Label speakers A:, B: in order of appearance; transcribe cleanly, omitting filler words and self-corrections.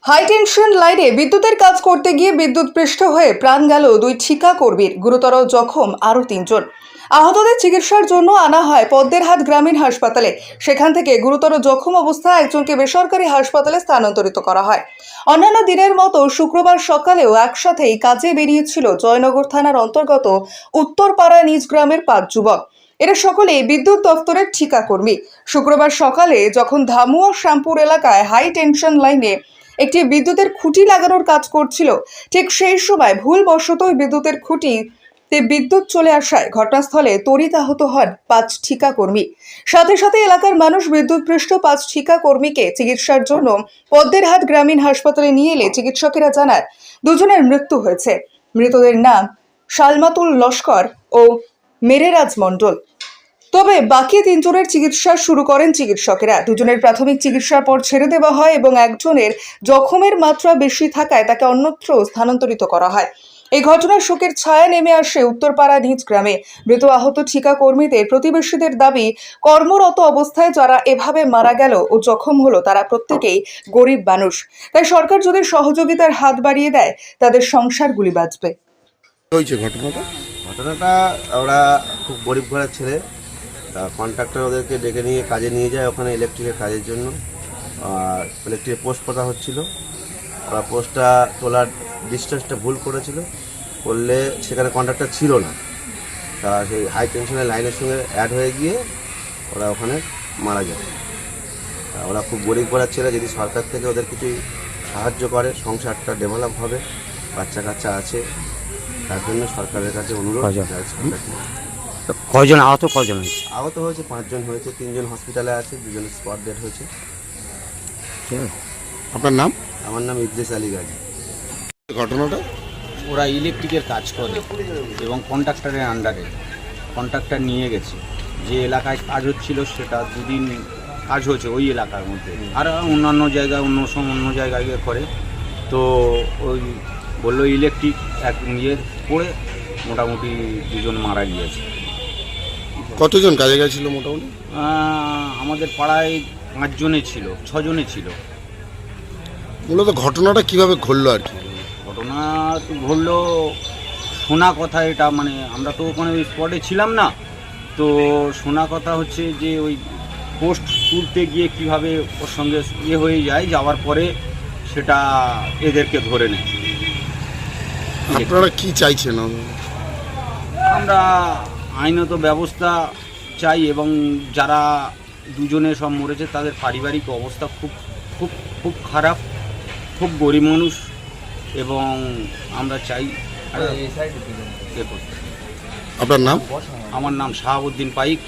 A: High tension লাইনে বিদ্যুতের কাজ করতে গিয়ে বিদ্যুৎপৃষ্ট হয়ে প্রাণ গেল দুই ঠিকা কর্মীর, গুরুতর জখম আরও তিনজন। আহতদের চিকিৎসার জন্য আনা হয় পদ্মেরহাট গ্রামীণ হাসপাতালে। সেখান থেকে গুরুতর জখম অবস্থায় একজনকে বেসরকারি হাসপাতালে স্থানান্তরিত করা হয়। অন্যান্য দিনের মতো শুক্রবার সকালেও একসাথেই কাজে বেরিয়েছিল জয়নগর থানার অন্তর্গত উত্তরপাড়া নিজ গ্রামের 5 যুবক। এরা সকলেই বিদ্যুৎ দপ্তরের ঠিকা কর্মী। শুক্রবার সকালে যখন ধামুয়া শ্যামপুর এলাকায় হাই টেনশন লাইনে একটি বিদ্যুতের খুঁটি লাগানোর কাজ করছিল, ঠিক সেই সময় ভুলবশত ওই বিদ্যুতের খুঁটিতে বিদ্যুৎ চলে আসায় ঘটনাস্থলে তড়িৎ আহত হন 5 ঠিকা কর্মী। সাথে সাথে এলাকার মানুষ বিদ্যুৎপৃষ্ট 5 ঠিকা কর্মীকে চিকিৎসার জন্য পদ্মেরহাট গ্রামীণ হাসপাতালে নিয়ে এলে চিকিৎসকেরা জানান দুজনের মৃত্যু হয়েছে। মৃতদের নাম সালমাতুল লস্কর ও মেরেরাজ মণ্ডল। তবে বাকি 3 জনের চিকিৎসা শুরু করেন চিকিৎসকেরা। দুজনের প্রাথমিক চিকিৎসার পর ছেড়ে দেওয়া হয় এবং একজনের জখমের মাত্রা বেশি থাকায় তাকে অন্যত্র স্থানান্তরিত করা হয়। এই ঘটনায় শোকের ছায়া নেমে আসে উত্তরপাড়া নিজ গ্রামে। মৃত আহত ঠিকা কর্মীদের প্রতিবেশীদের দাবি, কর্মরত অবস্থায় যারা এভাবে মারা গেল ও জখম হলো তারা প্রত্যেকেই গরিব মানুষ। তাই সরকার যদি সহযোগিতার হাত বাড়িয়ে দেয় তাদের সংসারগুলি বাঁচবে।
B: ঘটনাটা ওরা খুব গরিব ঘরের ছেলে, কন্ট্রাক্টর ওদেরকে ডেকে নিয়ে কাজে নিয়ে যায় ওখানে ইলেকট্রিকের কাজের জন্য। আর ইলেকট্রিকের পোস্ট পোতা হচ্ছিল, ওরা পোস্টটা তোলার ডিস্টেন্সটা ভুল করেছিল, করলে সেখানে কন্ট্রাক্টর ছিল না। তা সেই হাই টেনশনের লাইনের সঙ্গে অ্যাড হয়ে গিয়ে ওরা ওখানে মারা যায়। ওরা খুব গরিব ঘরের ছেলে, যদি সরকার থেকে ওদের কিছু সাহায্য করে সংসারটা ডেভেলপ হবে, বাচ্চা কাচ্চা আছে, তার জন্য সরকারের কাছে অনুরোধ।
C: কয়জন আহত, কয়জন হয়েছে?
B: আহত হয়েছে 5 জন হয়েছে, 3 জন হসপিটালে আছে, 2 জন স্পট ডেড হয়েছে।
D: আপনার নাম?
B: আমার নাম ইদ্রিস আলী গাজী।
D: ঘটনাটা
C: ওরা ইলেকট্রিকের কাজ করে এবং কন্ট্রাক্টরের আন্ডারে কন্ট্রাক্টর নিয়ে গেছে। যে এলাকায় কাজ হচ্ছিল সেটা 2 দিন কাজ হয়েছে ওই এলাকার মধ্যে, আর অন্যান্য জায়গায় অন্য জায়গায় গিয়ে করে। তো ওই বললো ইলেকট্রিক এক ইয়ে পড়ে মোটামুটি 2 জন মারা গিয়েছে।
D: কতজন কাজে গেছিল মোটামুটি?
C: আমাদের পাড়ায় 5 জনে ছিল, 6 জনে ছিল।
D: মূলত ঘটনাটা কিভাবে ঘটলো আর কি?
C: ঘটনা তো ঘটলো শোনা কথা, এটা মানে আমরা তো ওখানে ওই স্পটে ছিলাম না, তো শোনা কথা হচ্ছে যে ওই পোস্ট তুলতে গিয়ে কিভাবে ওর সঙ্গে ইয়ে হয়ে যায়, যাওয়ার পরে সেটা এদেরকে ধরে নেয়।
D: আপনারা কি চাইছেন?
C: আমরা আইনত ব্যবস্থা চাই এবং যারা 2 জনে সব মরেছে তাদের পারিবারিক অবস্থা খুব খুব খুব খারাপ, খুব গরিব মানুষ, এবং আমরা চাই।
D: আপনার নাম?
C: আমার নাম শাহাবুদ্দিন পাইক।